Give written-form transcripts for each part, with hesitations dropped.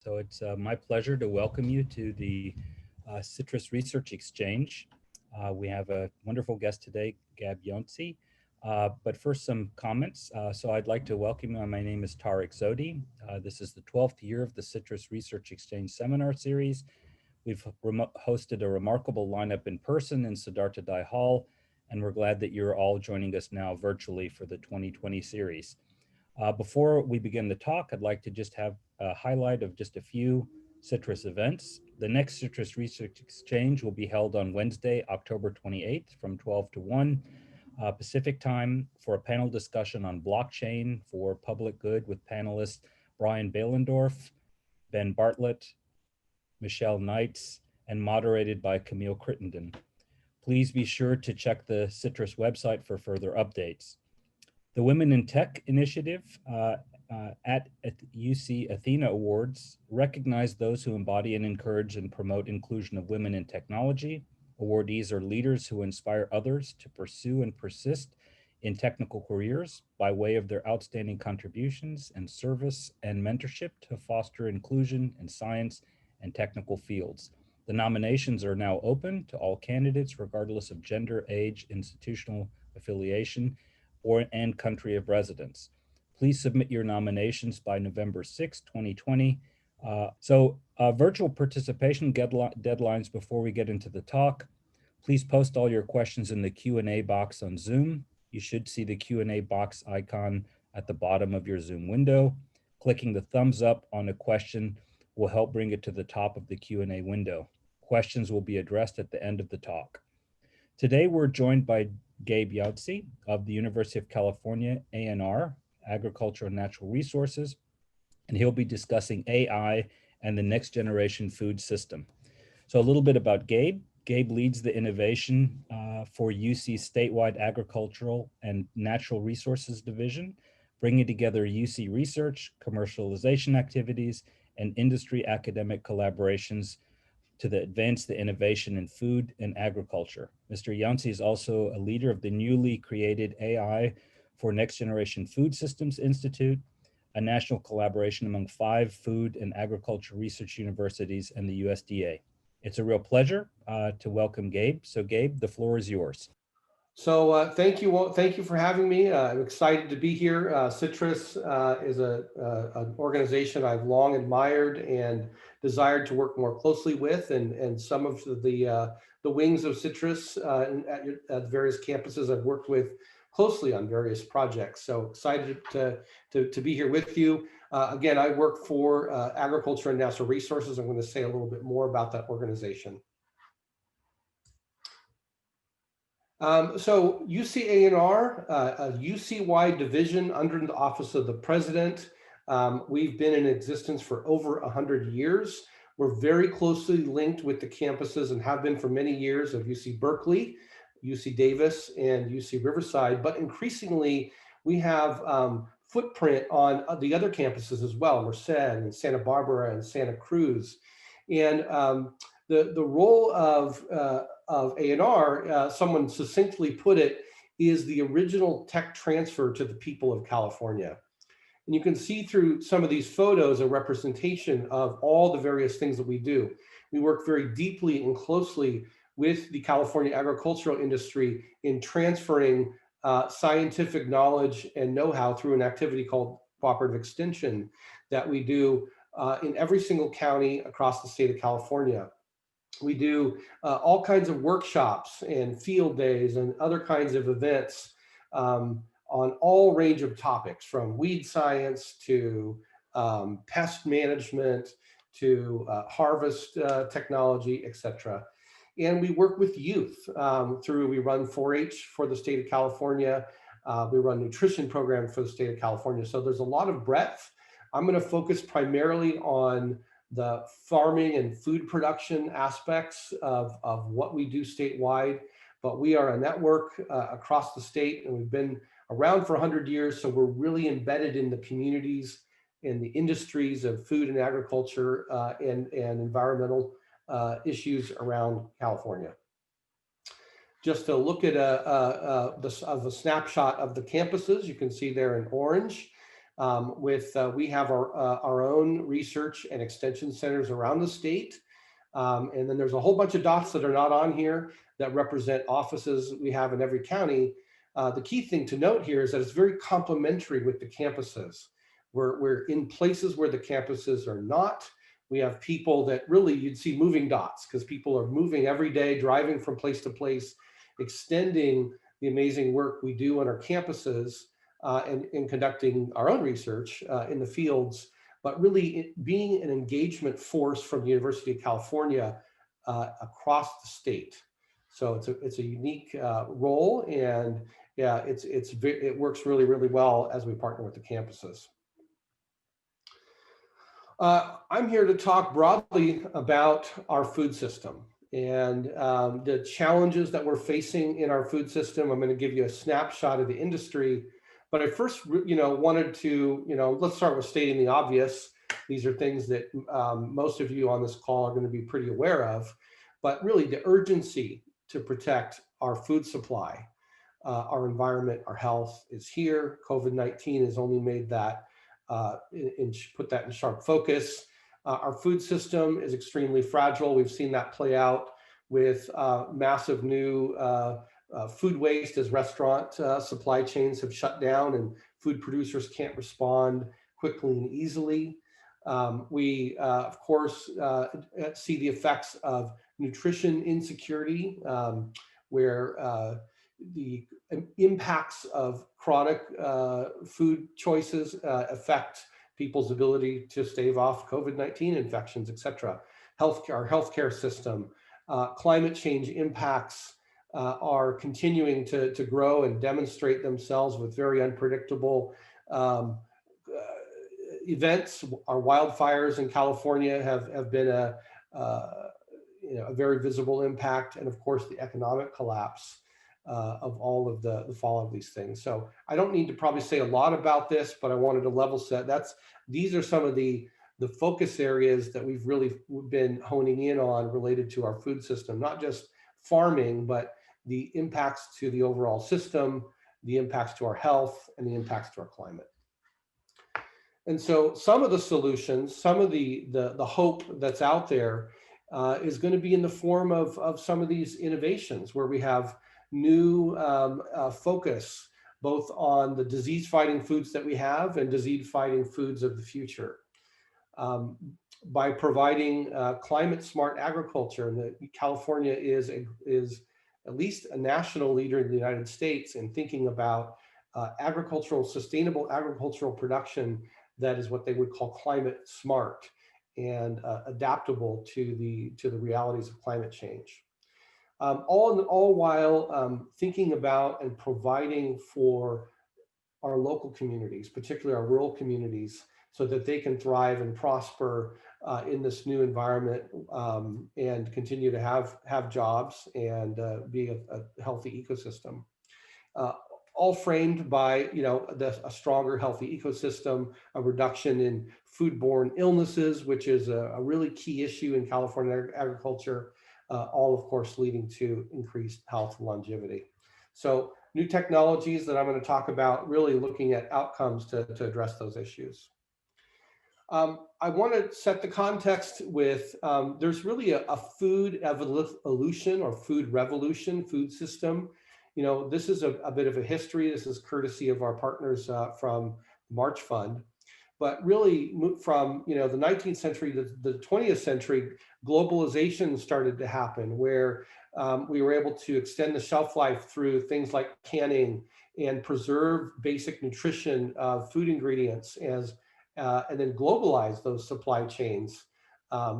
So it's my pleasure to welcome you to the CITRIS Research Exchange. We have a wonderful guest today, Gabe Youtsey. But first, some comments. So I'd like to welcome you. My name is Tariq Zodi. This is the 12th year of the CITRIS Research Exchange Seminar Series. We've hosted a remarkable lineup in person in Siddhartha Dai Hall, and we're glad that you're all joining us now virtually for the 2020 series. Before we begin the talk, I'd like to just have a highlight of just a few CITRIS events. The next CITRIS Research Exchange will be held on Wednesday, October 28th from 12 to 1 Pacific time for a panel discussion on blockchain for public good with panelists Brian Behlendorf, Ben Bartlett, Michelle Knights, and moderated by Camille Crittenden. Please be sure to check the CITRIS website for further updates. The Women in Tech initiative at UC Athena Awards recognize those who embody and encourage and promote inclusion of women in technology. Awardees are leaders who inspire others to pursue and persist in technical careers by way of their outstanding contributions and service and mentorship to foster inclusion in science and technical fields. The nominations are now open to all candidates, regardless of gender, age, institutional affiliation, and country of residence. Please submit your nominations by November 6, 2020. Virtual participation deadlines before we get into the talk. Please post all your questions in the Q&A box on Zoom. You should see the Q&A box icon at the bottom of your Zoom window. Clicking the thumbs up on a question will help bring it to the top of the Q&A window. Questions will be addressed at the end of the talk. Today, we're joined by Gabe Youtsey of the University of California, A&R, Agriculture and Natural Resources, and he'll be discussing AI and the next generation food system. So a little bit about Gabe. Gabe leads the innovation for UC's statewide agricultural and natural resources division, bringing together UC research, commercialization activities, and industry academic collaborations to advance the innovation in food and agriculture. Mr. Youtsey is also a leader of the newly created AI for Next Generation Food Systems Institute, a national collaboration among 5 food and agriculture research universities and the USDA. It's a real pleasure to welcome Gabe. So Gabe, the floor is yours. So thank you for having me. I'm excited to be here. CITRIS is an organization I've long admired and desired to work more closely with, and some of the wings of CITRIS at various campuses I've worked with closely on various projects. So excited to be here with you. Again, I work for Agriculture and Natural Resources. I'm going to say a little bit more about that organization. So UC A&R, a UC-wide division under the Office of the President. We've been in existence for over 100 years. We're very closely linked with the campuses and have been for many years of UC Berkeley, UC Davis, and UC Riverside, but increasingly we have footprint on the other campuses as well, Merced and Santa Barbara and Santa Cruz. And the role of A&R, someone succinctly put it, is the original tech transfer to the people of California. And you can see through some of these photos a representation of all the various things that we do. We work very deeply and closely with the California agricultural industry in transferring scientific knowledge and know-how through an activity called cooperative extension that we do in every single county across the state of California. We do all kinds of workshops and field days and other kinds of events on all range of topics, from weed science to pest management to harvest technology, etc. And we work with youth we run 4-H for the state of California. We run nutrition programs for the state of California. So there's a lot of breadth. I'm going to focus primarily on the farming and food production aspects of what we do statewide, but we are a network across the state, and we've been around for 100 years, so we're really embedded in the communities and the industries of food and agriculture and environmental issues around California. Just to look at a snapshot of the campuses, you can see there in orange. We have our own research and extension centers around the state. And then there's a whole bunch of dots that are not on here that represent offices we have in every county. The key thing to note here is that it's very complementary with the campuses. We're in places where the campuses are not. We have people that really you'd see moving dots because people are moving every day, driving from place to place, extending the amazing work we do on our campuses and conducting our own research in the fields, but really being an engagement force from the University of California across the state. So it's a unique role, and yeah, it works really, really well as we partner with the campuses. I'm here to talk broadly about our food system and the challenges that we're facing in our food system. I'm going to give you a snapshot of the industry. But I first, wanted to, let's start with stating the obvious. These are things that most of you on this call are going to be pretty aware of, but really the urgency to protect our food supply, our environment, our health is here. COVID-19 has only made that, put that in sharp focus. Our food system is extremely fragile. We've seen that play out with massive new food waste as restaurant supply chains have shut down and food producers can't respond quickly and easily. We, of course, see the effects of nutrition insecurity, where the impacts of chronic food choices affect people's ability to stave off COVID-19 infections, et cetera. Our healthcare system, climate change impacts are continuing to grow and demonstrate themselves with very unpredictable events. Our wildfires in California have been a very visible impact, and of course the economic collapse of all of the fall of these things. So I don't need to probably say a lot about this, but I wanted to level set. These are some of the focus areas that we've really been honing in on related to our food system, not just farming, but the impacts to the overall system, the impacts to our health, and the impacts to our climate. And so some of the solutions, some of the hope that's out there is going to be in the form of some of these innovations where we have new focus both on the disease-fighting foods that we have and disease-fighting foods of the future. By providing climate-smart agriculture, and California is at least a national leader in the United States in thinking about sustainable agricultural production that is what they would call climate smart and adaptable to the realities of climate change. All while thinking about and providing for our local communities, particularly our rural communities, so that they can thrive and prosper in this new environment and continue to have jobs and be a healthy ecosystem. All framed by a stronger, healthy ecosystem, a reduction in foodborne illnesses, which is a really key issue in California agriculture, all of course leading to increased health and longevity. So new technologies that I'm going to talk about, really looking at outcomes to address those issues. I want to set the context with there's really a food evolution or food revolution, food system. This is a bit of a history. This is courtesy of our partners from March Fund. But really from the 19th century to the 20th century, globalization started to happen where we were able to extend the shelf life through things like canning and preserve basic nutrition of food ingredients and then globalize those supply chains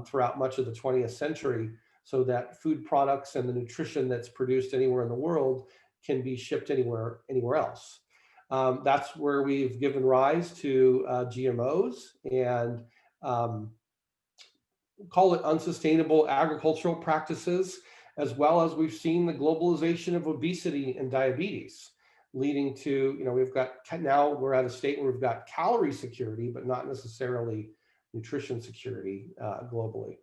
throughout much of the 20th century so that food products and the nutrition that's produced anywhere in the world can be shipped anywhere else. That's where we've given rise to GMOs and call it unsustainable agricultural practices, as well as we've seen the globalization of obesity and diabetes, leading to, now we're at a state where we've got calorie security, but not necessarily nutrition security globally.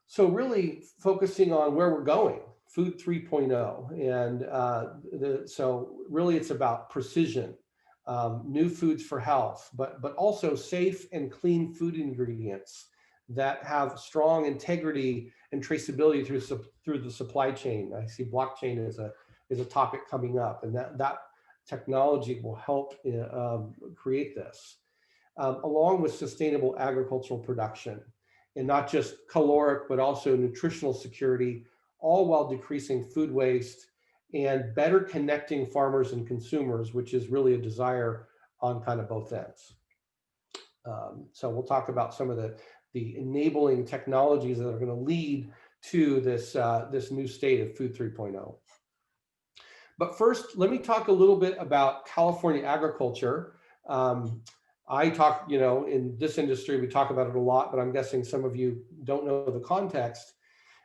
So really focusing on where we're going, Food 3.0, and so really it's about precision, new foods for health, but also safe and clean food ingredients that have strong integrity and traceability through the supply chain. I see blockchain as a topic coming up, and that technology will help create this, along with sustainable agricultural production, and not just caloric, but also nutritional security, all while decreasing food waste and better connecting farmers and consumers, which is really a desire on kind of both ends. So we'll talk about some of the enabling technologies that are going to lead to this new state of Food 3.0. But first, let me talk a little bit about California agriculture. I talk, in this industry, we talk about it a lot, but I'm guessing some of you don't know the context.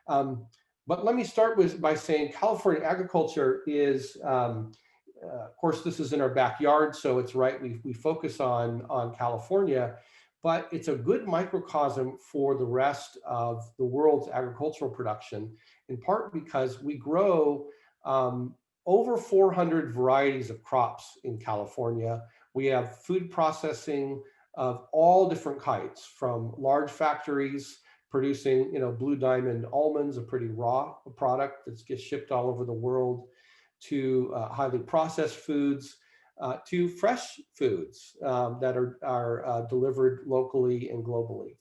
But let me start by saying California agriculture is, of course, this is in our backyard, so it's right, we focus on California, but it's a good microcosm for the rest of the world's agricultural production, in part because we grow over 400 varieties of crops in California. We have food processing of all different kinds, from large factories producing, Blue Diamond almonds, a pretty raw product that gets shipped all over the world, to highly processed foods, to fresh foods that are delivered locally and globally.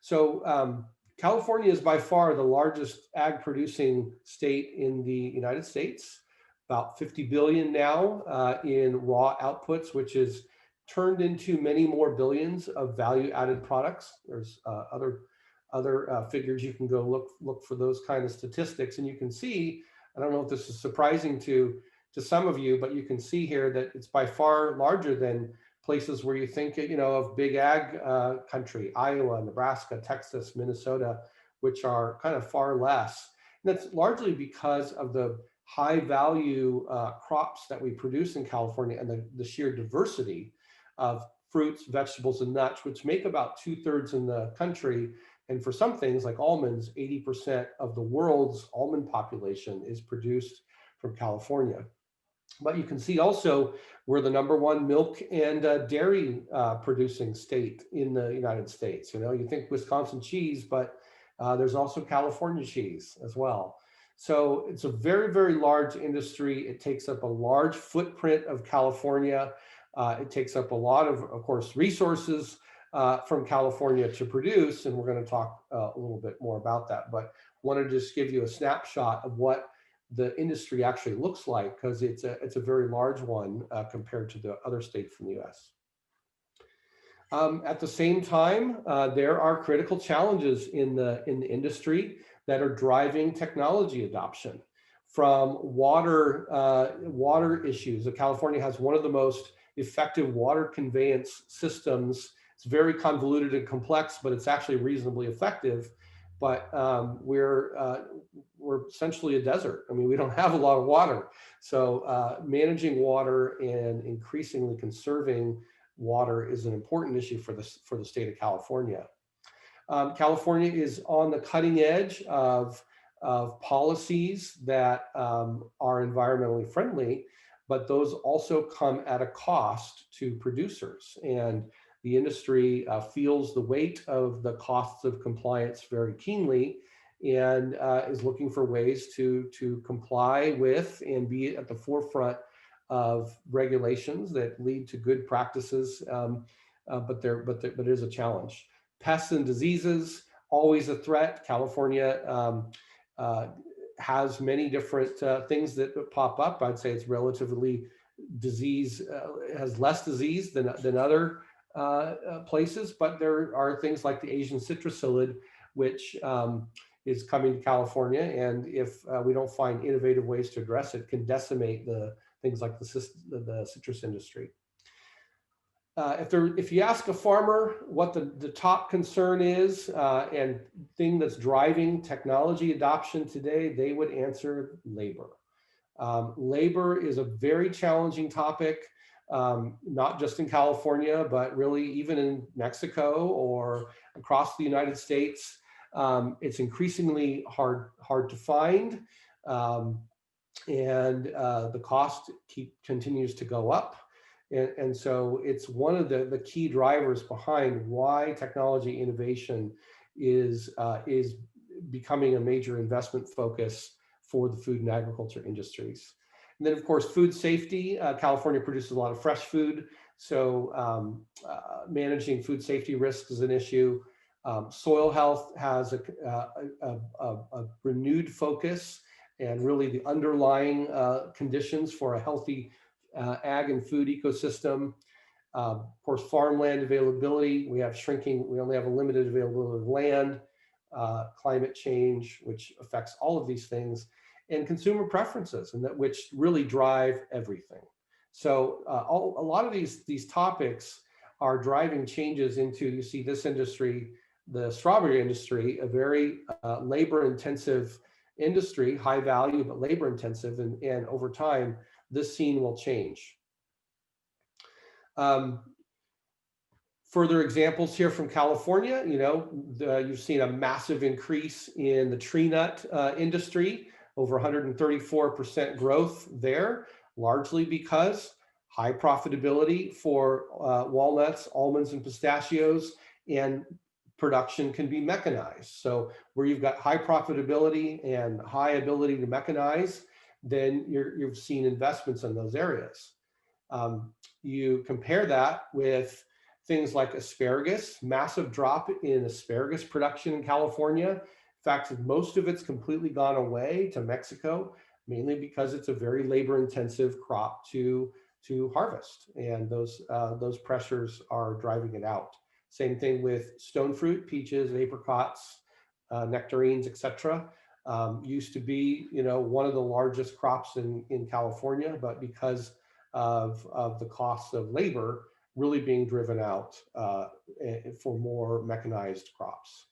So California is by far the largest ag producing state in the United States, about 50 billion now in raw outputs, which is turned into many more billions of value added products. There's other figures. You can go look for those kind of statistics, and you can see, I don't know if this is surprising to some of you, but you can see here that it's by far larger than places where you think, of big ag country, Iowa, Nebraska, Texas, Minnesota, which are kind of far less. And that's largely because of the high value crops that we produce in California, and the sheer diversity of fruits, vegetables, and nuts, which make about 2/3 in the country. And for some things like almonds, 80% of the world's almond population is produced from California. But you can see also we're the #1 milk and dairy producing state in the United States. You think Wisconsin cheese, but there's also California cheese as well. So it's a very, very large industry. It takes up a large footprint of California. It takes up a lot of course, resources from California to produce, and we're going to talk a little bit more about that. But wanted to just give you a snapshot of what the industry actually looks like, because it's a very large one compared to the other states in the U.S. At the same time, there are critical challenges in the industry that are driving technology adoption, from water issues. California has one of the most effective water conveyance systems. It's very convoluted and complex, but it's actually reasonably effective. But we're essentially a desert. I mean, we don't have a lot of water. So managing water and increasingly conserving water is an important issue for the state of California. California is on the cutting edge of policies that are environmentally friendly, but those also come at a cost to producers. And the industry feels the weight of the costs of compliance very keenly, and is looking for ways to comply with and be at the forefront of regulations that lead to good practices, but it is a challenge. Pests and diseases, always a threat. California has many different things that pop up. I'd say it's relatively has less disease than other places, but there are things like the Asian citrus psyllid, which is coming to California, and if we don't find innovative ways to address it, can decimate the things like the citrus industry. If you ask a farmer what the top concern is and thing that's driving technology adoption today, they would answer labor. Labor is a very challenging topic, not just in California, but really even in Mexico or across the United States. It's increasingly hard to find, and the cost continues to go up. And so it's one of the key drivers behind why technology innovation is becoming a major investment focus for the food and agriculture industries. And then, of course, food safety. California produces a lot of fresh food, so managing food safety risks is an issue. Soil health has a renewed focus, and really the underlying conditions for a healthy ag and food ecosystem. Of course, farmland availability. We have shrinking, we only have a limited availability of land, climate change, which affects all of these things, and consumer preferences, and that which really drive everything. So a lot of these topics are driving changes into, you see this industry, the strawberry industry, a very labor intensive industry, high value, but labor intensive. And over time, this scene will change. Further examples here from California, you've seen a massive increase in the tree nut industry, over 134% growth there, largely because high profitability for walnuts, almonds, and pistachios, and production can be mechanized. So where you've got high profitability and high ability to mechanize, then you've seen investments in those areas. You compare that with things like asparagus, massive drop in asparagus production in California. In fact, most of it's completely gone away to Mexico, mainly because it's a very labor intensive crop to harvest. And those pressures are driving it out. Same thing with stone fruit, peaches, apricots, nectarines, etc. Used to be, one of the largest crops in California, but because of the cost of labor really being driven out for more mechanized crops.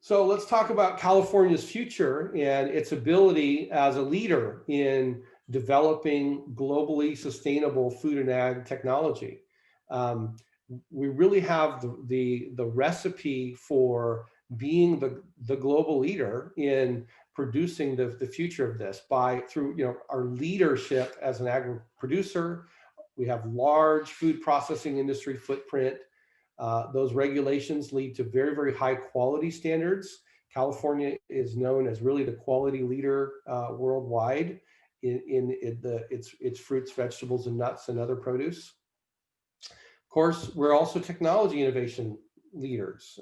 So let's talk about California's future and its ability as a leader in developing globally sustainable food and ag technology. We really have the recipe for being the global leader in producing the future of this through our leadership as an agri producer. We have large food processing industry footprint. Those regulations lead to very, very high quality standards. California is known as really the quality leader worldwide in its fruits, vegetables, and nuts and other produce. Of course, we're also technology innovation leaders.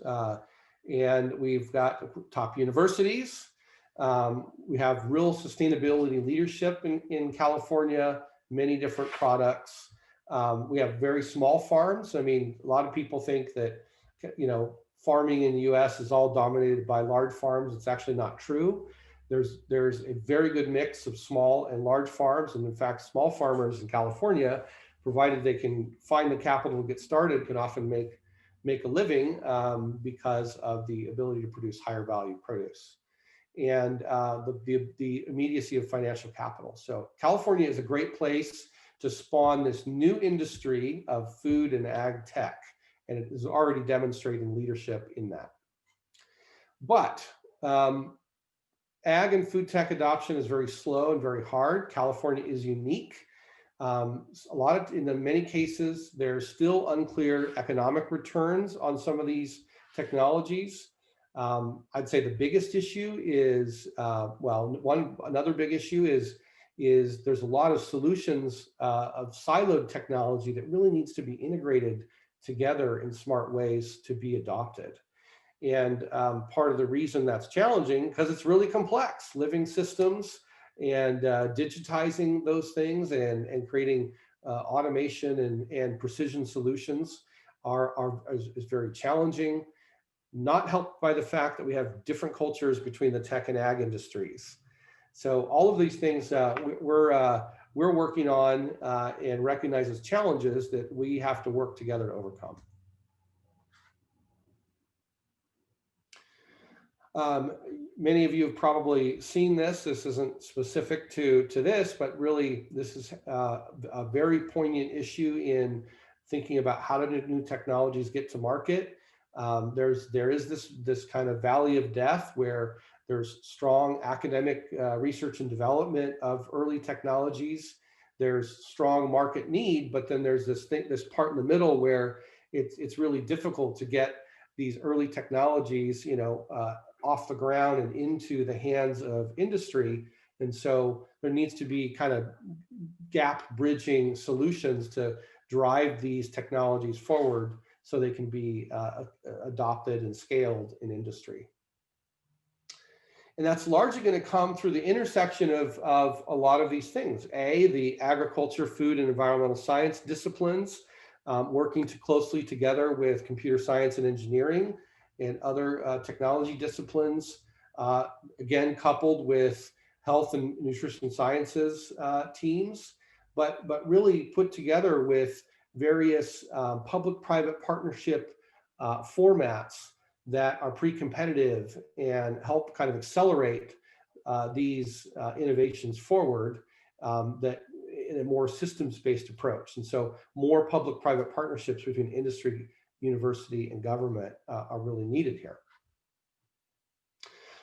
And we've got top universities. We have real sustainability leadership in California, many different products. We have very small farms. I mean, a lot of people think that, farming in the US is all dominated by large farms. It's actually not true. There's a very good mix of small and large farms. And in fact, small farmers in California, provided they can find the capital to get started, can often make a living because of the ability to produce higher value produce and the immediacy of financial capital. So California is a great place to spawn this new industry of food and ag tech, and it is already demonstrating leadership in that. But ag and food tech adoption is very slow and very hard. California is unique. In many cases, there's still unclear economic returns on some of these technologies. I'd say the biggest issue is, another big issue is there's a lot of solutions of siloed technology that really needs to be integrated together in smart ways to be adopted. And part of the reason that's challenging, because it's really complex, living systems and digitizing those things and creating automation and precision solutions is very challenging. Not helped by the fact that we have different cultures between the tech and ag industries. So all of these things we're working on and recognize as challenges that we have to work together to overcome. Many of you have probably seen this. This isn't specific to this, but really this is a very poignant issue in thinking about how do new technologies get to market. There is this kind of valley of death where there's strong academic research and development of early technologies there's strong market need, but then there's this part in the middle where it's really difficult to get these early technologies, off the ground and into the hands of industry. And so there needs to be kind of gap bridging solutions to drive these technologies forward so they can be adopted and scaled in industry. And that's largely going to come through the intersection of a lot of these things. The agriculture, food, and environmental science disciplines, working closely together with computer science and engineering and other technology disciplines, again, coupled with health and nutrition sciences teams, but really put together with various public-private partnership formats that are pre-competitive and help kind of accelerate these innovations forward, that in a more systems-based approach. And so more public-private partnerships between industry, university, and government are really needed here.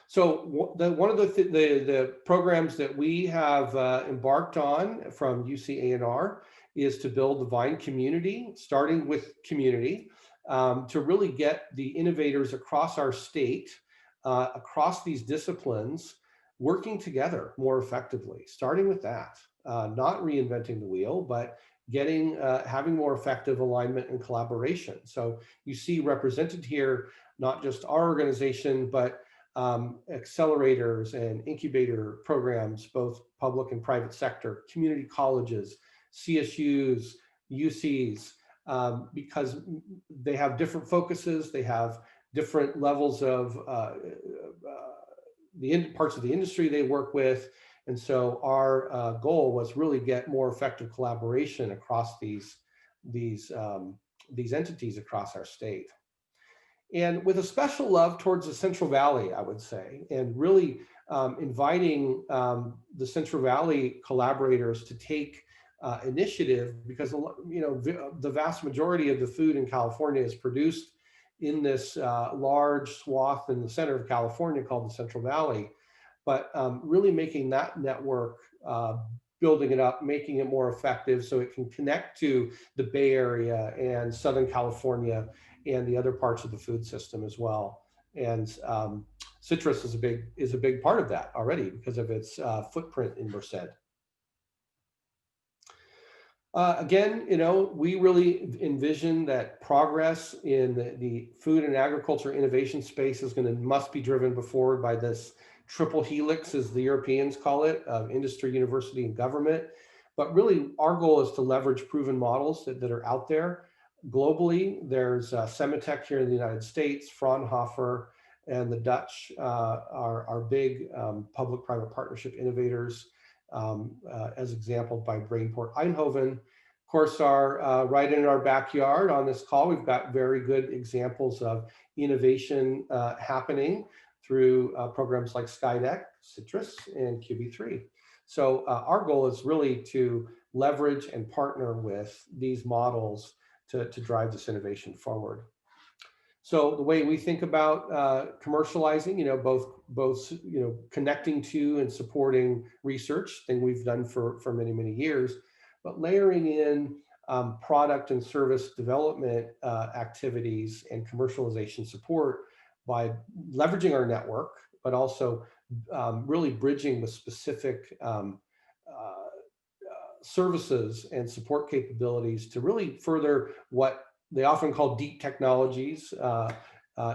So one of the programs that we have embarked on from UC A&R is to build the Vine community, starting with community, to really get the innovators across our state, across these disciplines, working together more effectively, starting with that, not reinventing the wheel, but having more effective alignment and collaboration. So you see represented here, not just our organization, but accelerators and incubator programs, both public and private sector, community colleges, CSUs, UCs, because they have different focuses, they have different levels of the parts of the industry they work with. And so our goal was really get more effective collaboration across these entities across our state. And with a special love towards the Central Valley, I would say, and really inviting the Central Valley collaborators to take initiative, because the vast majority of the food in California is produced in this large swath in the center of California called the Central Valley. But really making that network, building it up, making it more effective so it can connect to the Bay Area and Southern California and the other parts of the food system as well. And CITRIS is a big part of that already because of its footprint in Merced. Again, we really envision that progress in the food and agriculture innovation space must be driven forward by this triple helix, as the Europeans call it, of industry, university, and government. But really, our goal is to leverage proven models that are out there. Globally, there's Semitech here in the United States, Fraunhofer, and the Dutch are big public-private partnership innovators, as exampled by Brainport Eindhoven. Of course, right in our backyard on this call, we've got very good examples of innovation happening through programs like Skydeck, CITRIS, and QB3. So our goal is really to leverage and partner with these models to drive this innovation forward. So the way we think about commercializing, both connecting to and supporting research, thing we've done for many, many years, but layering in product and service development activities and commercialization support by leveraging our network, but also really bridging with specific services and support capabilities to really further what they often call deep technologies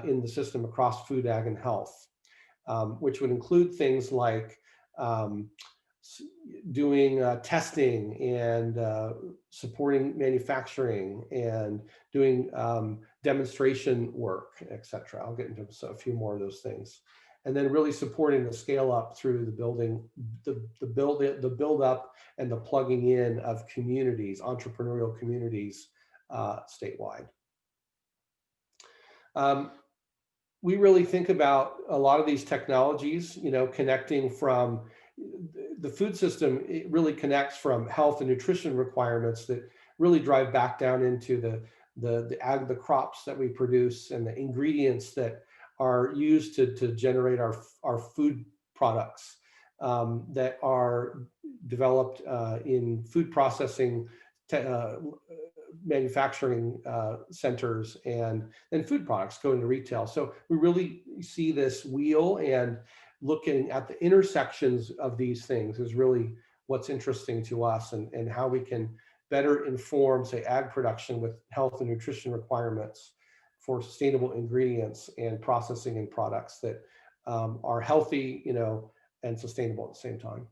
in the system across food, ag, and health, which would include things like doing testing and supporting manufacturing and doing demonstration work, et cetera. I'll get into a few more of those things. And then really supporting the scale up through the build up and the plugging in of communities, entrepreneurial communities statewide. We really think about a lot of these technologies, connecting from the food system. It really connects from health and nutrition requirements that really drive back down into the crops that we produce and the ingredients that are used to generate our food products. that are developed in food processing, manufacturing centers, and then food products going to retail. So we really see this wheel, and looking at the intersections of these things is really what's interesting to us, and how we can better inform, say, ag production with health and nutrition requirements for sustainable ingredients and processing and products that are healthy, and sustainable at the same time.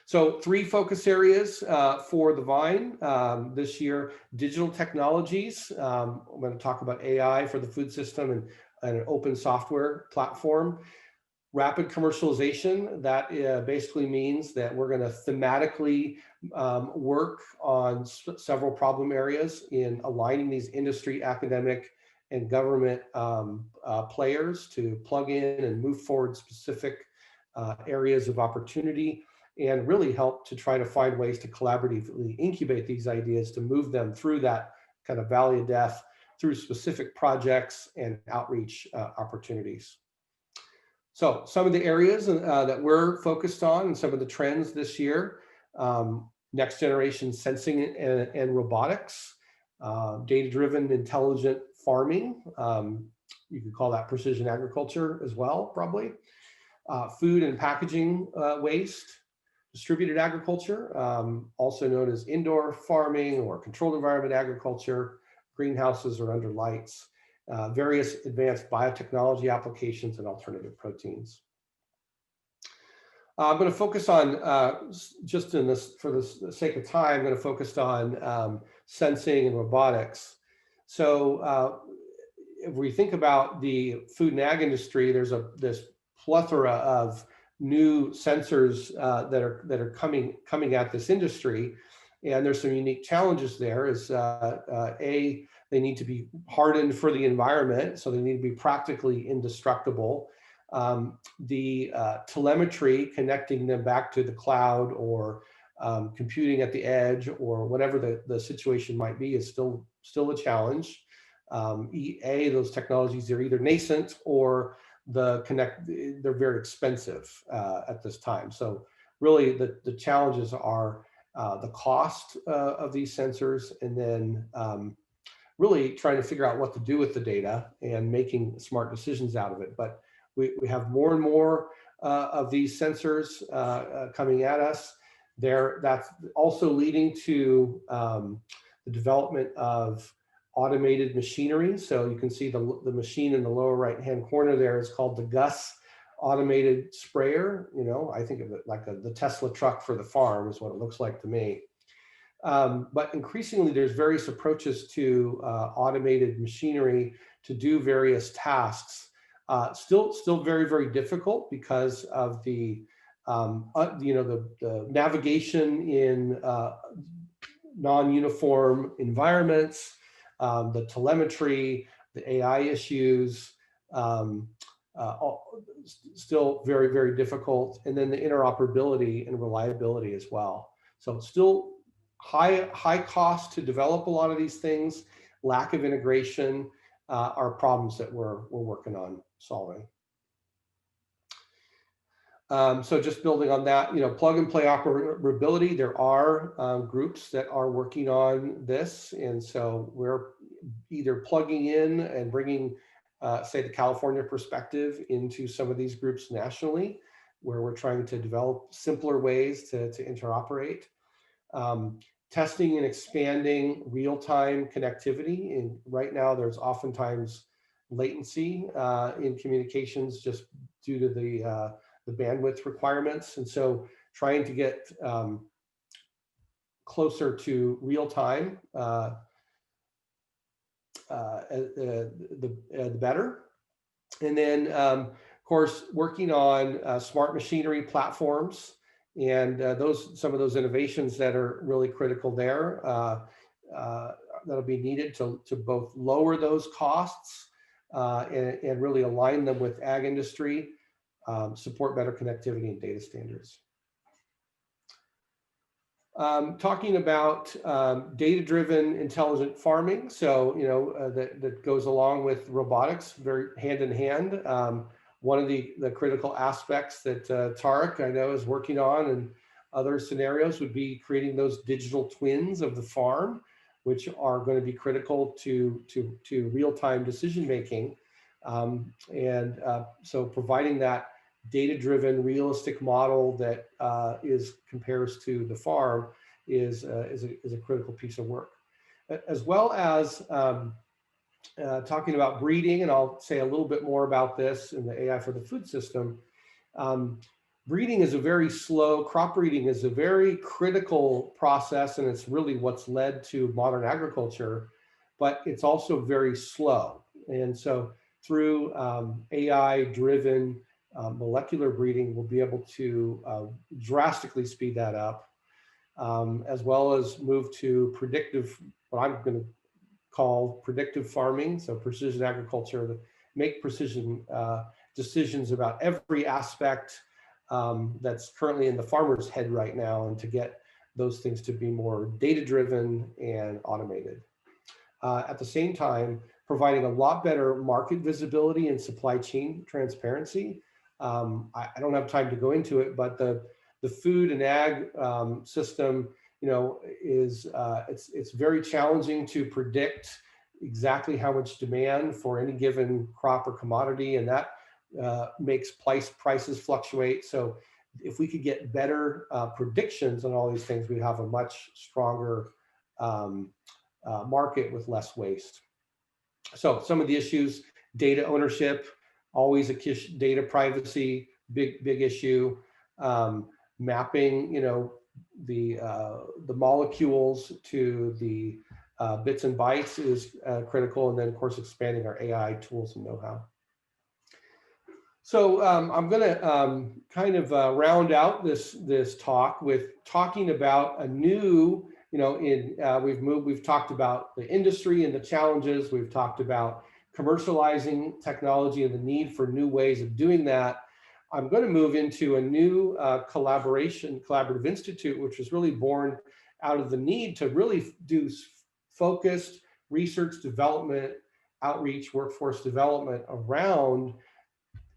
So 3 focus areas for the Vine this year: digital technologies. I'm going to talk about AI for the food system and an open software platform. Rapid commercialization, that basically means that we're going to thematically work on several problem areas in aligning these industry, academic, and government players to plug in and move forward specific areas of opportunity, and really help to try to find ways to collaboratively incubate these ideas to move them through that kind of valley of death through specific projects and outreach opportunities. So some of the areas that we're focused on and some of the trends this year: next generation sensing and robotics, data-driven intelligent farming. You could call that precision agriculture as well, probably. Food and packaging waste, distributed agriculture, also known as indoor farming or controlled environment agriculture, greenhouses or under lights, various advanced biotechnology applications, and alternative proteins. I'm going to focus on, just in this, for the sake of time, I'm going to focus on sensing and robotics. So if we think about the food and ag industry, there's this plethora of new sensors that are coming at this industry, and there's some unique challenges there. Is they need to be hardened for the environment, so they need to be practically indestructible. The telemetry, connecting them back to the cloud or computing at the edge or whatever the situation might be, is still a challenge. Those technologies are either nascent or they're very expensive at this time. So really the challenges are the cost of these sensors, and then really trying to figure out what to do with the data and making smart decisions out of it. But we have more and more of these sensors coming at us. That's also leading to the development of automated machinery. So you can see the machine in the lower right-hand corner there is called the Gus automated sprayer. I think of it like the Tesla truck for the farm is what it looks like to me. But increasingly, there's various approaches to automated machinery to do various tasks. Still very, very difficult because of the navigation in non-uniform environments, the telemetry, the AI issues, still very, very difficult, and then the interoperability and reliability as well. So still high cost to develop a lot of these things. Lack of integration are problems that we're working on solving. So just building on that, plug and play operability, there are groups that are working on this. And so we're either plugging in and bringing, say, the California perspective into some of these groups nationally, where we're trying to develop simpler ways to interoperate. Testing and expanding real-time connectivity. And right now, there's oftentimes latency in communications just due to the bandwidth requirements. And so trying to get closer to real time, the better. And then, of course, working on smart machinery platforms, and some of those innovations that are really critical there that'll be needed to both lower those costs and really align them with ag industry. Support better connectivity and data standards. Talking about data-driven intelligent farming, so that goes along with robotics, very hand in hand. One of the critical aspects that Tarek, I know, is working on and other scenarios would be creating those digital twins of the farm, which are going to be critical to real-time decision making. So providing that data-driven, realistic model that compares to the farm is a critical piece of work, as well as talking about breeding, and I'll say a little bit more about this in the AI for the food system. Breeding is a very slow, crop breeding is a very critical process, and it's really what's led to modern agriculture, but it's also very slow. And so through AI-driven molecular breeding, we'll be able to drastically speed that up, as well as move to predictive, what I'm going to call predictive farming, so precision agriculture, to make precision decisions about every aspect that's currently in the farmer's head right now, and to get those things to be more data-driven and automated. At the same time, providing a lot better market visibility and supply chain transparency. I don't have time to go into it, but the food and ag system, it's very challenging to predict exactly how much demand for any given crop or commodity, and that makes prices fluctuate. So if we could get better predictions on all these things, we'd have a much stronger market with less waste. So some of the issues: data ownership, always a data privacy, big issue. Mapping, the molecules to the bits and bytes is critical, and then of course expanding our AI tools and know-how. So I'm going to kind of round out this talk with talking about a new, we've talked about the industry and the challenges. We've talked about commercializing technology and the need for new ways of doing that. I'm going to move into a new collaborative institute, which was really born out of the need to really do focused research development, outreach, workforce development around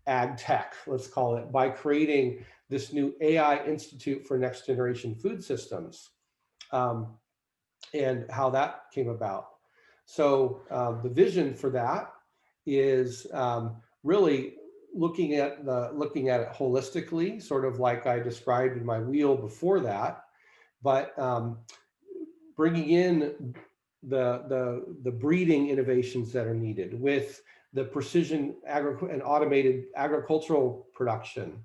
ag tech, let's call it, by creating this new AI Institute for Next Generation Food Systems, and how that came about. So the vision for that is really looking at it holistically, sort of like I described in my wheel before that, but bringing in the breeding innovations that are needed with the precision and automated agricultural production,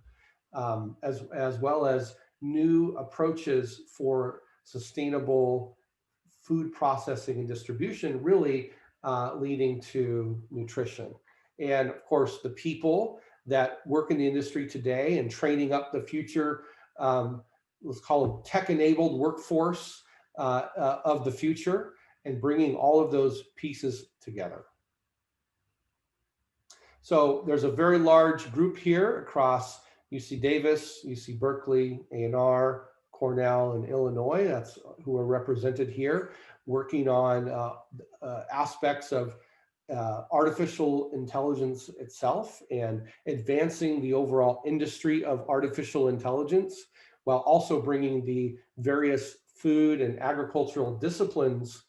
as well as new approaches for sustainable food processing and distribution, really leading to nutrition. And of course, the people that work in the industry today and training up the future, let's call it tech-enabled workforce of the future, and bringing all of those pieces together. So there's a very large group here across UC Davis, UC Berkeley, A&R, Cornell, and Illinois. That's who are represented here, working on aspects of artificial intelligence itself and advancing the overall industry of artificial intelligence, while also bringing the various food and agricultural disciplines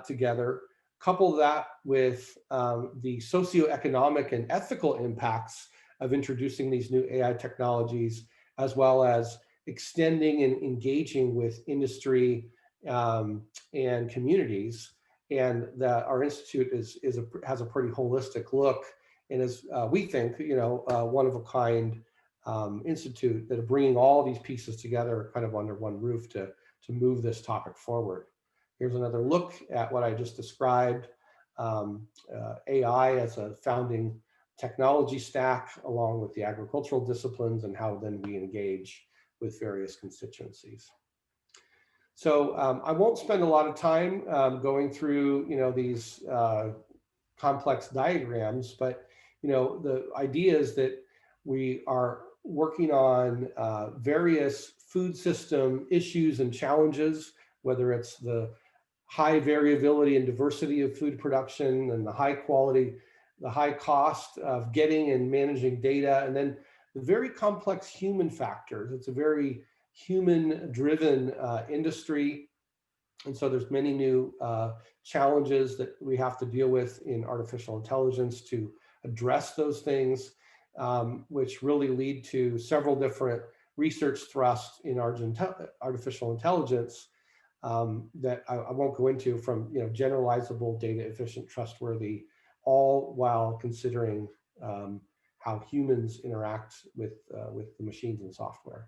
together. Couple that with the socioeconomic and ethical impacts of introducing these new AI technologies, as well as extending and engaging with industry and communities. And that our institute has a pretty holistic look, and is, we think, one of a kind institute that are bringing all these pieces together kind of under one roof to move this topic forward. Here's another look at what I just described, AI as a founding technology stack, along with the agricultural disciplines, and how then we engage with various constituencies. So I won't spend a lot of time going through these complex diagrams, but the idea is that we are working on various food system issues and challenges, whether it's the high variability and diversity of food production and the high quality the high cost of getting and managing data, and then the very complex human factors. It's a very human-driven industry. And so there's many new challenges that we have to deal with in artificial intelligence to address those things, which really lead to several different research thrusts in artificial intelligence that I won't go into, from generalizable, data efficient, trustworthy, all while considering how humans interact with the machines and software.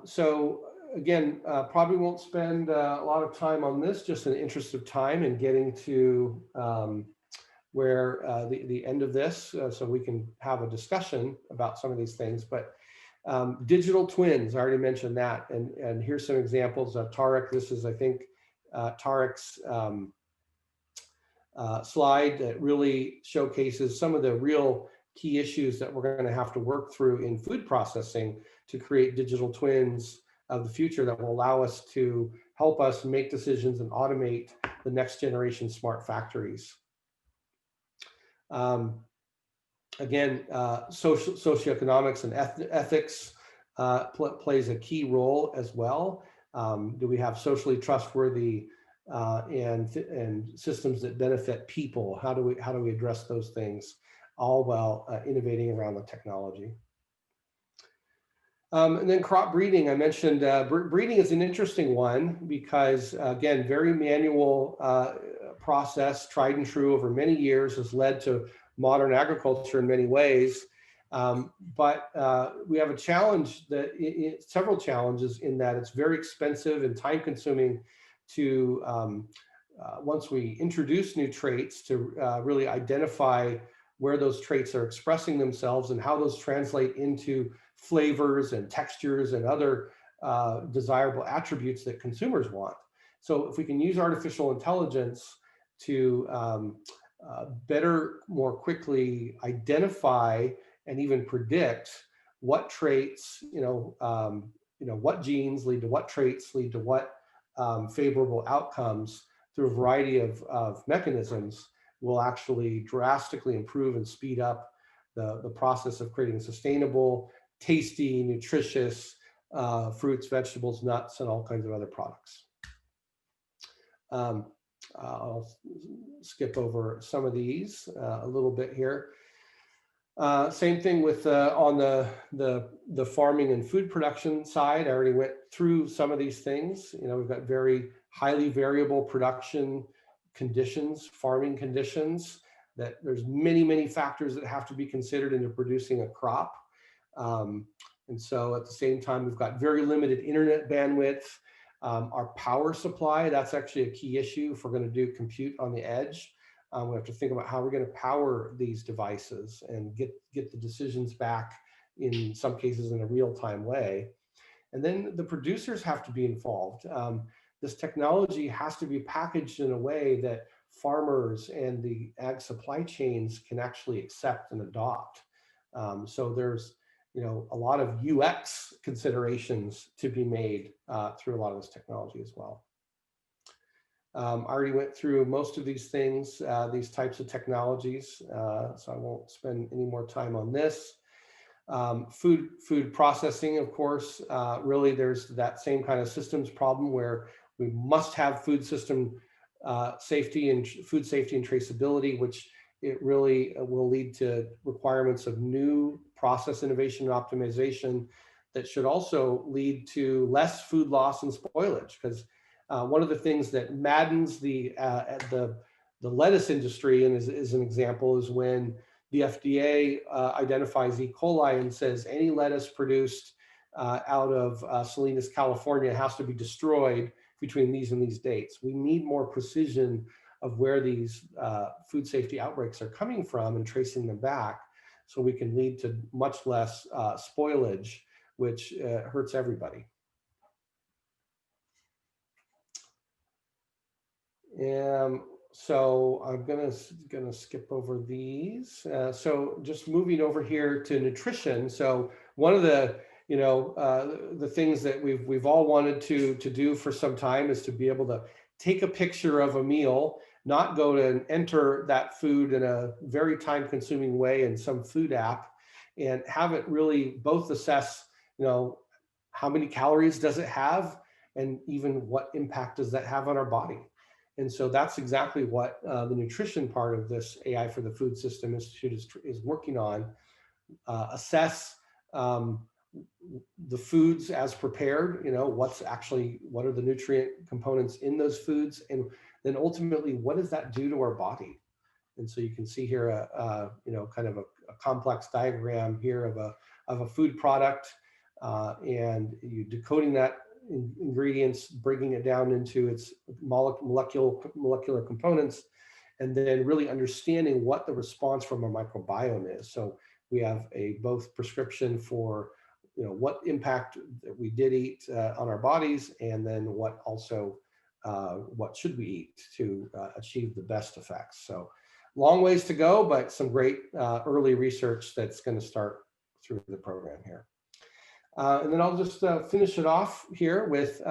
So again, probably won't spend a lot of time on this, just in the interest of time and getting to where the end of this, so we can have a discussion about some of these things. But digital twins, I already mentioned that, and here's some examples of Tarek. This is, I think, Tarek's slide that really showcases some of the real key issues that we're going to have to work through in food processing to create digital twins of the future that will allow us to help us make decisions and automate the next generation smart factories. Again, socioeconomics and ethics plays a key role as well. Do we have socially trustworthy and systems that benefit people? How do we address those things, all while innovating around the technology? And then crop breeding, I mentioned breeding is an interesting one because, again, very manual process, tried and true over many years, has led to modern agriculture in many ways. But we have a challenge, several challenges, in that it's very expensive and time consuming to, once we introduce new traits, to really identify where those traits are expressing themselves and how those translate into flavors and textures and other desirable attributes that consumers want. So if we can use artificial intelligence to better, more quickly identify and even predict what traits, what genes lead to what traits, lead to what favorable outcomes through a variety of mechanisms, will actually drastically improve and speed up the process of creating sustainable, tasty, nutritious fruits, vegetables, nuts, and all kinds of other products. I'll skip over some of these a little bit here. Same thing with on the farming and food production side. I already went through some of these things. We've got very highly variable production conditions, farming conditions, that there's many factors that have to be considered into producing a crop. And so at the same time, we've got very limited internet bandwidth. Our power supply, that's actually a key issue if we're going to do compute on the edge. We have to think about how we're going to power these devices and get the decisions back, in some cases in a real-time way. And then the producers have to be involved. This technology has to be packaged in a way that farmers and the ag supply chains can actually accept and adopt. So there's a lot of UX considerations to be made through a lot of this technology as well. I already went through most of these things, these types of technologies, so I won't spend any more time on this. Food processing, of course, really there's that same kind of systems problem where we must have food system safety and food safety and traceability, which it really will lead to requirements of new process innovation and optimization that should also lead to less food loss and spoilage. Because one of the things that maddens the lettuce industry, and is an example, is when the FDA identifies E. coli and says any lettuce produced out of Salinas, California has to be destroyed between these and these dates. We need more precision of where these food safety outbreaks are coming from and tracing them back, so we can lead to much less spoilage, which hurts everybody. So I'm gonna skip over these. So just moving over here to nutrition. So one of the the things that we've all wanted to do for some time is to be able to take a picture of a meal not go to and enter that food in a very time-consuming way in some food app, and have it really both assess, how many calories does it have, and even what impact does that have on our body. And so that's exactly what the nutrition part of this AI for the Food System Institute is working on. Assess the foods as prepared, what are the nutrient components in those foods, and then ultimately, what does that do to our body? And so you can see here, kind of a complex diagram here of a food product, and you decoding that ingredients, breaking it down into its molecular components, and then really understanding what the response from our microbiome is. So we have both prescription for what impact that we did eat on our bodies, and then what should we eat to achieve the best effects. So long ways to go, but some great early research that's going to start through the program here. And then I'll just finish it off here with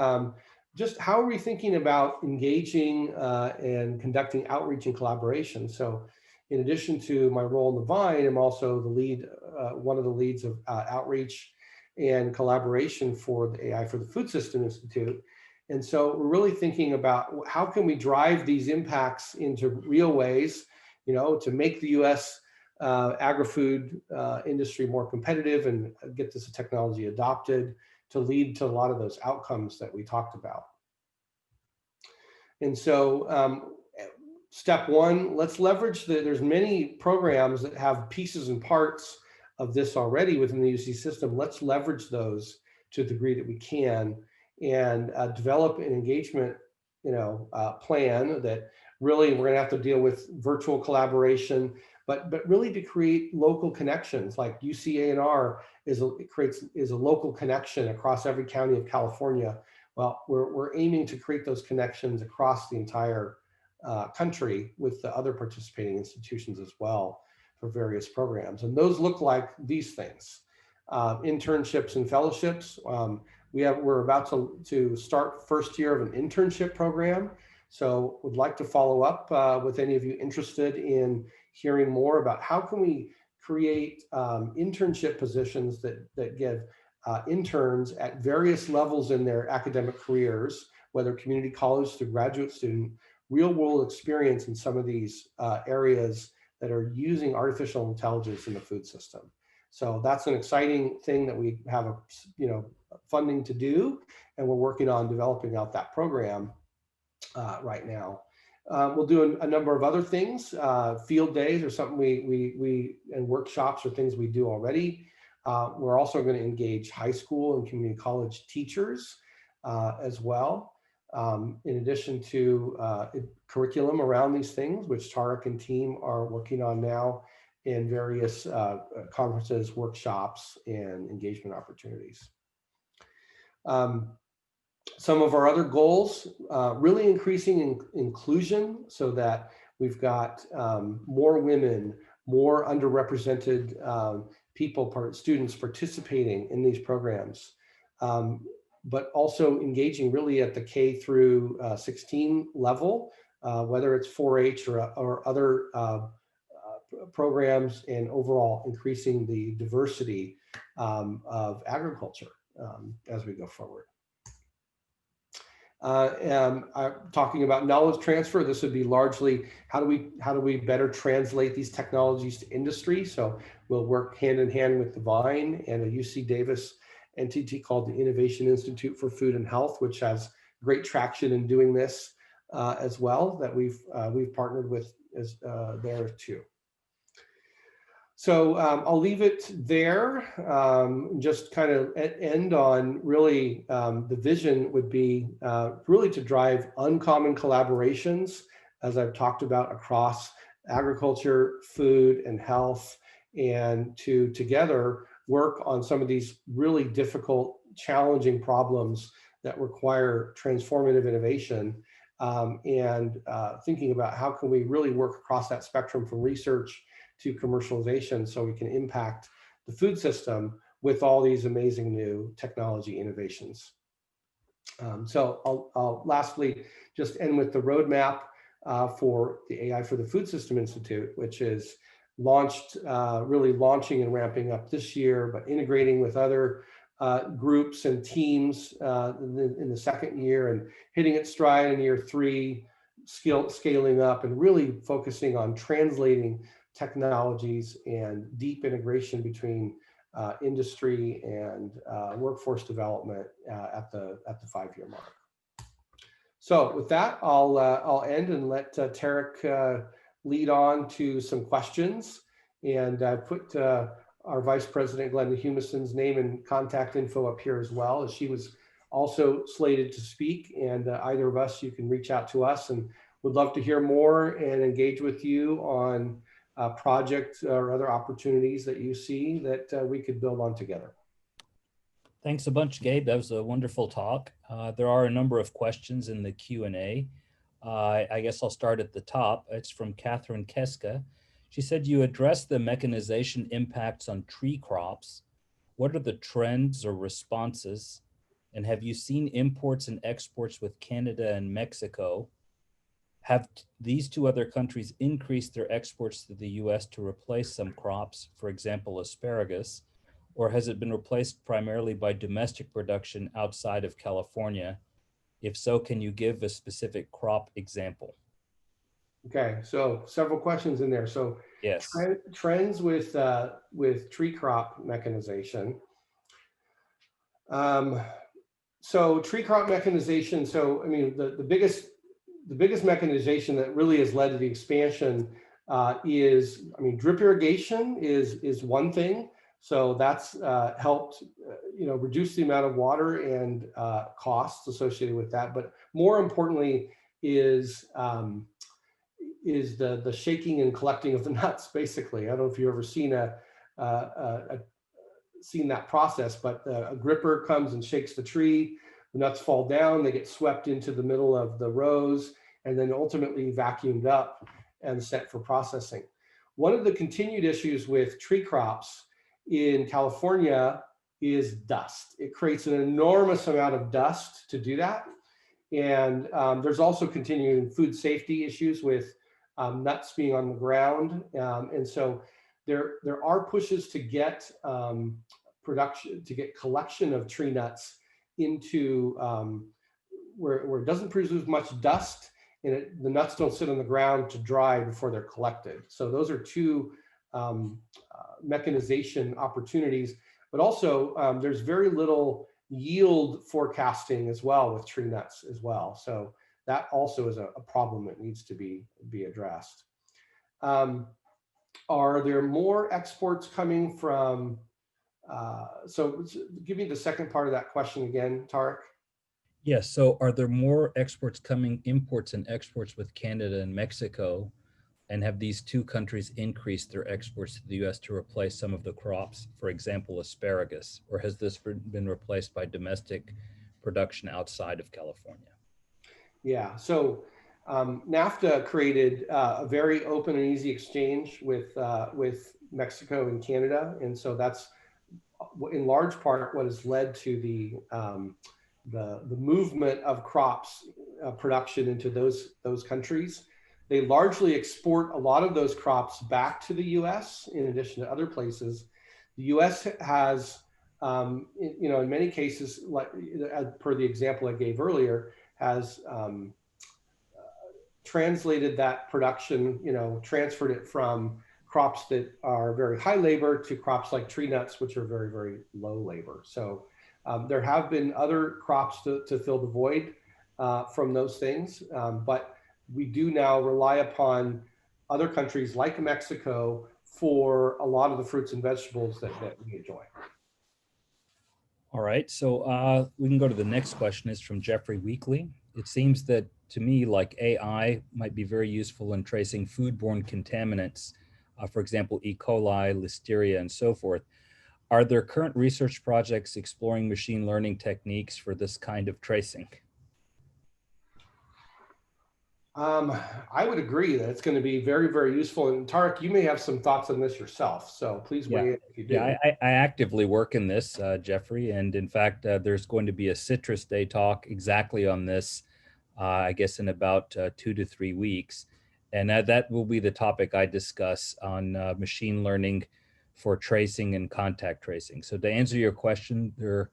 just how are we thinking about engaging and conducting outreach and collaboration. So in addition to my role in the Vine, I'm also the lead, one of the leads of outreach and collaboration for the AI for the Food System Institute. And so we're really thinking about how can we drive these impacts into real ways, to make the U.S. Agri-food industry more competitive and get this technology adopted to lead to a lot of those outcomes that we talked about. And so step one, let's leverage there's many programs that have pieces and parts of this already within the UC system. Let's leverage those to the degree that we can, and develop an engagement plan that really we're going to have to deal with virtual collaboration, but really to create local connections. Like UCANR is a local connection across every county of California. Well, we're aiming to create those connections across the entire country with the other participating institutions as well for various programs. And those look like these things: internships and fellowships. We're about to start first year of an internship program. So would like to follow up with any of you interested in hearing more about how can we create internship positions that give interns at various levels in their academic careers, whether community college to graduate student, real world experience in some of these areas that are using artificial intelligence in the food system. So that's an exciting thing that we have funding to do, and we're working on developing out that program right now. We'll do a number of other things. Field days are something and workshops are things we do already. We're also going to engage high school and community college teachers as well, in addition to curriculum around these things, which Tarek and team are working on now in various conferences, workshops, and engagement opportunities. Some of our other goals, really increasing inclusion so that we've got more women, more underrepresented students participating in these programs, but also engaging really at the K through 16 level, whether it's 4-H or other programs, and overall increasing the diversity of agriculture as we go forward. I'm talking about knowledge transfer. This would be largely how do we better translate these technologies to industry. So we'll work hand in hand with the Vine and a UC Davis entity called the Innovation Institute for Food and Health, which has great traction in doing this as well, that we've partnered with there too. So I'll leave it there. Just kind of end on really the vision would be really to drive uncommon collaborations, as I've talked about, across agriculture, food, and health, and to together work on some of these really difficult, challenging problems that require transformative innovation, and thinking about how can we really work across that spectrum from research to commercialization so we can impact the food system with all these amazing new technology innovations. So I'll lastly just end with the roadmap. for the AI for the Food System Institute, which is launched, really launching and ramping up this year, but integrating with other groups and teams in the second year and hitting its stride in year 3, scaling up and really focusing on translating technologies and deep integration between industry and workforce development at the 5-year mark. So with that, I'll end and let Tarek lead on to some questions. And I put our Vice President, Glenda Humison's name and contact info up here as well, as she was also slated to speak. And either of us, you can reach out to us, and would love to hear more and engage with you on projects or other opportunities that you see that we could build on together. Thanks a bunch, Gabe. That was a wonderful talk. There are a number of questions in the Q&A. I guess I'll start at the top. It's from Catherine Keska. She said, you addressed the mechanization impacts on tree crops. What are the trends or responses? And have you seen imports and exports with Canada and Mexico? Have these two other countries increased their exports to the US to replace some crops, for example, asparagus? Or has it been replaced primarily by domestic production outside of California? If so, can you give a specific crop example? Okay, so several questions in there. So yes, trends with tree crop mechanization. So tree crop mechanization. So I mean, the biggest mechanization that really has led to the expansion is, I mean, drip irrigation is one thing. So that's helped, reduce the amount of water and costs associated with that. But more importantly is the shaking and collecting of the nuts, basically. I don't know if you've ever seen seen that process, but a gripper comes and shakes the tree, the nuts fall down, they get swept into the middle of the rows, and then ultimately vacuumed up and sent for processing. One of the continued issues with tree crops in California is dust. It creates an enormous amount of dust to do that. And there's also continuing food safety issues with nuts being on the ground. And so there are pushes to get collection of tree nuts into where it doesn't produce much dust, and the nuts don't sit on the ground to dry before they're collected. So those are two mechanization opportunities, but also there's very little yield forecasting as well with tree nuts as well. So that also is a problem that needs to be addressed. Are there more exports coming from, so give me the second part of that question again, Tarek. Yes, so are there more imports and exports with Canada and Mexico? And have these two countries increased their exports to the US to replace some of the crops, for example, asparagus? Or has this been replaced by domestic production outside of California? Yeah, so NAFTA created a very open and easy exchange with Mexico and Canada. And so that's in large part what has led to the movement of crops production into those countries. They largely export a lot of those crops back to the US in addition to other places. The US has, in many cases, like per the example I gave earlier, has translated that production, transferred it from crops that are very high labor to crops like tree nuts, which are very, very low labor. So there have been other crops to fill the void from those things, but we do now rely upon other countries like Mexico for a lot of the fruits and vegetables that we enjoy. All right, so we can go to the next question. It's from Jeffrey Weekly. It seems that to me, like AI might be very useful in tracing foodborne contaminants, for example, E. coli, listeria, and so forth. Are there current research projects exploring machine learning techniques for this kind of tracing? I would agree that it's going to be very, very useful. And Tarek, you may have some thoughts on this yourself, so please weigh in if you do. Yeah, I actively work in this, Jeffrey, and in fact, there's going to be a CITRIS Day talk exactly on this I guess in about 2 to 3 weeks. And that will be the topic I discuss on machine learning for tracing and contact tracing. So to answer your question, there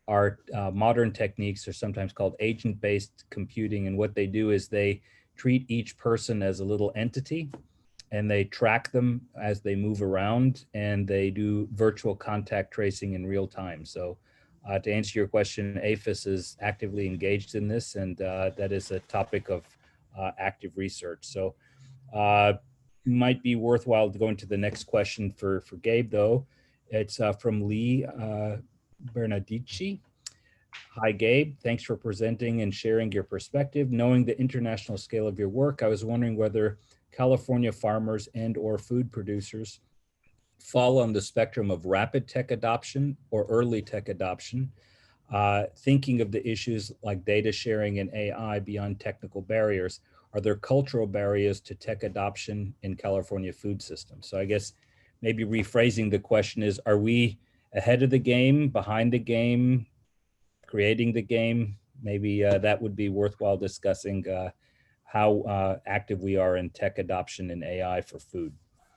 are modern techniques are sometimes called agent-based computing. And what they do is they treat each person as a little entity, and they track them as they move around, and they do virtual contact tracing in real time. So to answer your question, Aphis is actively engaged in this, and that is a topic of active research. So might be worthwhile to go into the next question for Gabe, though. It's from Lee Bernadici. Hi, Gabe. Thanks for presenting and sharing your perspective. Knowing the international scale of your work, I was wondering whether California farmers and or food producers fall on the spectrum of rapid tech adoption or early tech adoption, thinking of the issues like data sharing and AI beyond technical barriers. Are there cultural barriers to tech adoption in California food systems? So I guess maybe rephrasing the question is, are we ahead of the game, behind the game, creating the game? Maybe that would be worthwhile discussing how active we are in tech adoption and AI for food.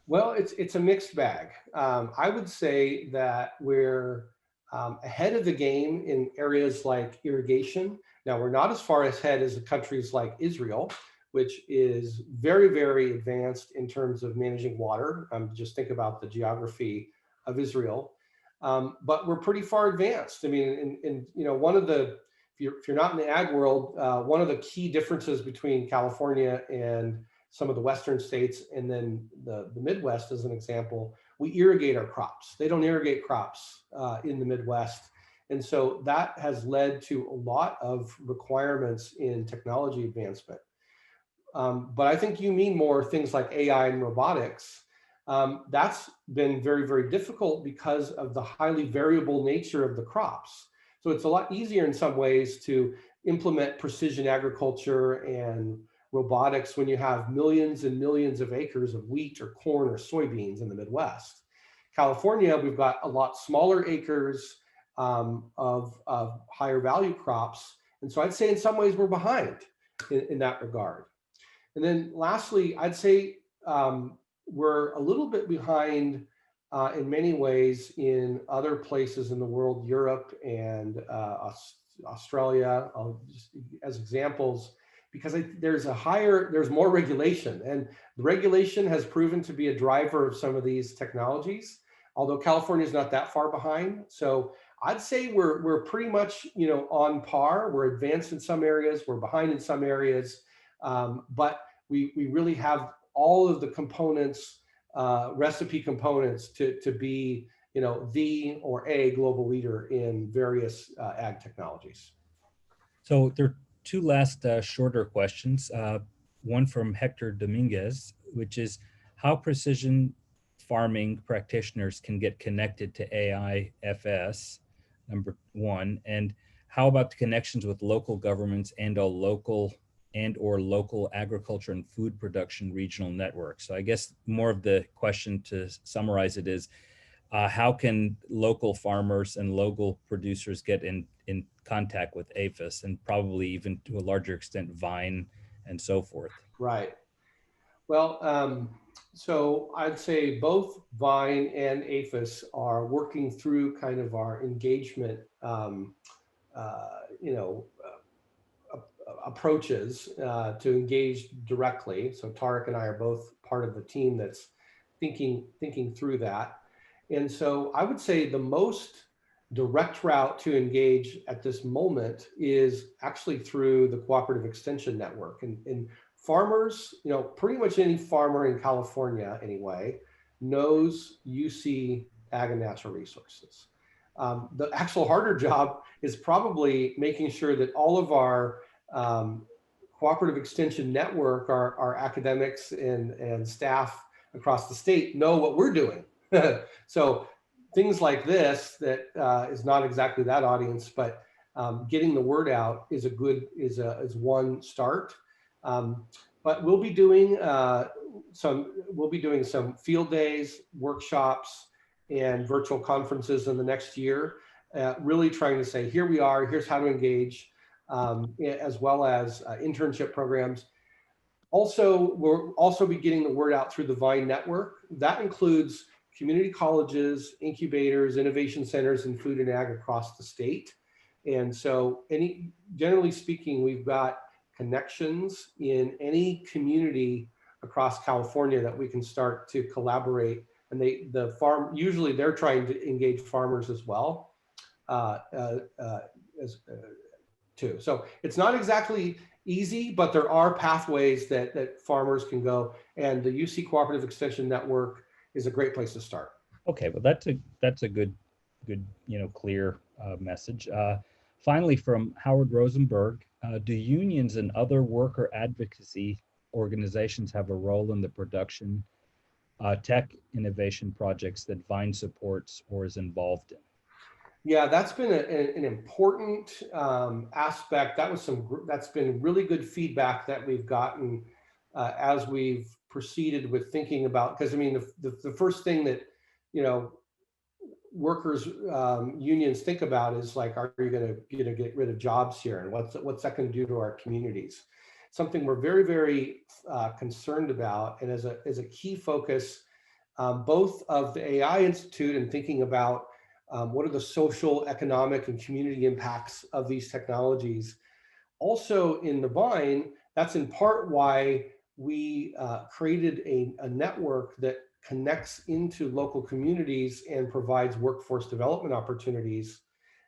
Well, it's a mixed bag. I would say that we're ahead of the game in areas like irrigation. Now, we're not as far ahead as the countries like Israel, which is very, very advanced in terms of managing water. Just think about the geography of Israel. But we're pretty far advanced. I mean, you know, one of the, if you're not in the ag world, one of the key differences between California and some of the Western states and then the Midwest, as an example, we irrigate our crops. They don't irrigate crops in the Midwest. And so that has led to a lot of requirements in technology advancement. But I think you mean more things like AI and robotics. That's been very, very difficult because of the highly variable nature of the crops. So it's a lot easier in some ways to implement precision agriculture and robotics when you have millions and millions of acres of wheat or corn or soybeans in the Midwest. California, we've got a lot smaller acres of higher value crops. And so I'd say in some ways we're behind in that regard. And then lastly, I'd say we're a little bit behind in many ways in other places in the world, Europe and Australia, just as examples, because there's more regulation, and the regulation has proven to be a driver of some of these technologies, although California is not that far behind. So I'd say we're pretty much, you know, on par. We're advanced in some areas, we're behind in some areas, but we really have all of the components, recipe components to be, you know, the or a global leader in various ag technologies. So there are two last shorter questions. One from Hector Dominguez, which is how precision farming practitioners can get connected to AIFS, number one, and how about the connections with local governments and or local agriculture and food production regional networks. So I guess more of the question, to summarize it, is how can local farmers and local producers get in contact with Aphis, and probably even to a larger extent Vine and so forth? Right. Well, so I'd say both Vine and Aphis are working through kind of our engagement, approaches to engage directly. So Tarek and I are both part of the team that's thinking through that. And so I would say the most direct route to engage at this moment is actually through the Cooperative Extension Network. And farmers, you know, pretty much any farmer in California anyway, knows UC Ag and Natural Resources. The actual harder job is probably making sure that all of our Cooperative Extension Network, our academics and staff across the state know what we're doing. So things like this that is not exactly that audience, but getting the word out is one start. But we'll be doing some field days, workshops, and virtual conferences in the next year, really trying to say, here we are, here's how to engage. as well as internship programs. Also, we're also be getting the word out through the Vine network. That includes community colleges, incubators, innovation centers, and food and ag across the state. And so generally speaking, we've got connections in any community across California that we can start to collaborate. And usually they're trying to engage farmers as well, too. So it's not exactly easy, but there are pathways that farmers can go, and the UC Cooperative Extension Network is a great place to start. Okay, well, that's a good, clear message. Finally, from Howard Rosenberg, do unions and other worker advocacy organizations have a role in the production tech innovation projects that Vine supports or is involved in? Yeah, that's been an important aspect. That's been really good feedback that we've gotten as we've proceeded with thinking about, because I mean, the first thing that, workers unions think about is like, are you going to get rid of jobs here, and what's that going to do to our communities? Something we're very, very concerned about, and as a key focus, both of the AI Institute and thinking about what are the social, economic, and community impacts of these technologies. Also in the Vine, that's in part why we created a network that connects into local communities and provides workforce development opportunities,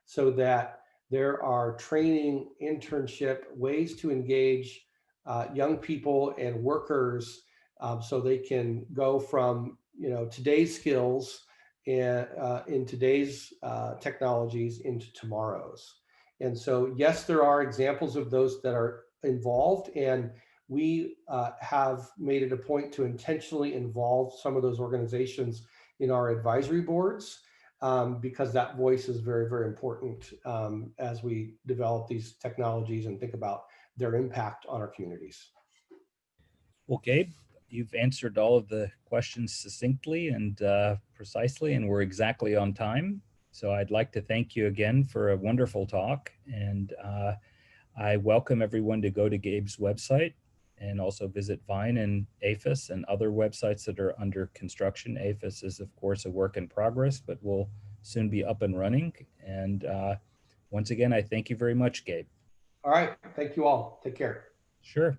so that there are training, internship, ways to engage young people and workers, so they can go from today's skills in today's technologies into tomorrow's. And so, yes, there are examples of those that are involved, and we have made it a point to intentionally involve some of those organizations in our advisory boards, because that voice is very, very important as we develop these technologies and think about their impact on our communities. Well, Gabe, you've answered all of the questions succinctly and precisely, and we're exactly on time. So I'd like to thank you again for a wonderful talk. And I welcome everyone to go to Gabe's website and also visit Vine and Aphis and other websites that are under construction. Aphis is, of course, a work in progress, but will soon be up and running. And once again, I thank you very much, Gabe. All right. Thank you all. Take care. Sure.